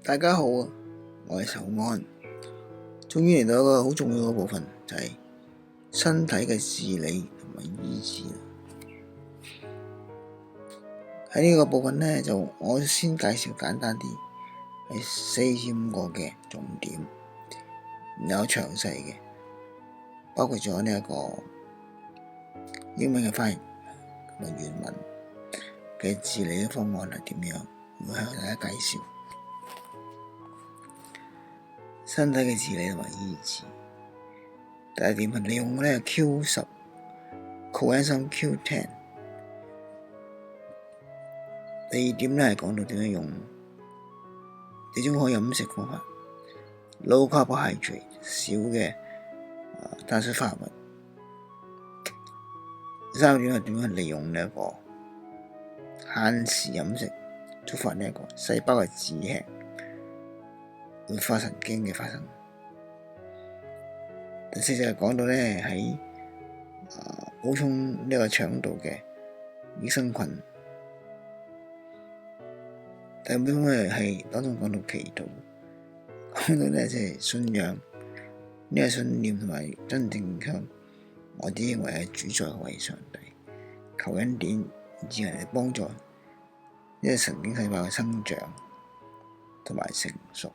大家好啊，我係仇安，終於嚟到一個好重要嘅部分，就係身體嘅治理同埋醫治。喺呢個部分呢，我先介紹簡單啲，係4至5個嘅重點，然後詳細嘅，包括咗呢一個英文嘅翻譯同埋原文嘅治理嘅方案係點樣，會向大家介紹身體嘅治理同埋醫治。第一點係利用呢 Q10 Coenzyme Q10。第二點咧係講到點樣用地中海飲食方法 ，low carbohydrate 少嘅碳水化合物。第三點係點樣利用呢一個限時飲食觸發呢一個細胞嘅自吃活化神經嘅發生。第四就係講到咧喺補充呢個腸道嘅益生菌。第五點咧係當中講到祈禱，講到咧即係信仰呢個信念同埋真正向我哋認為係主宰嘅為上帝，求恩典以至嚟幫助呢個神經細胞嘅生長同埋成熟。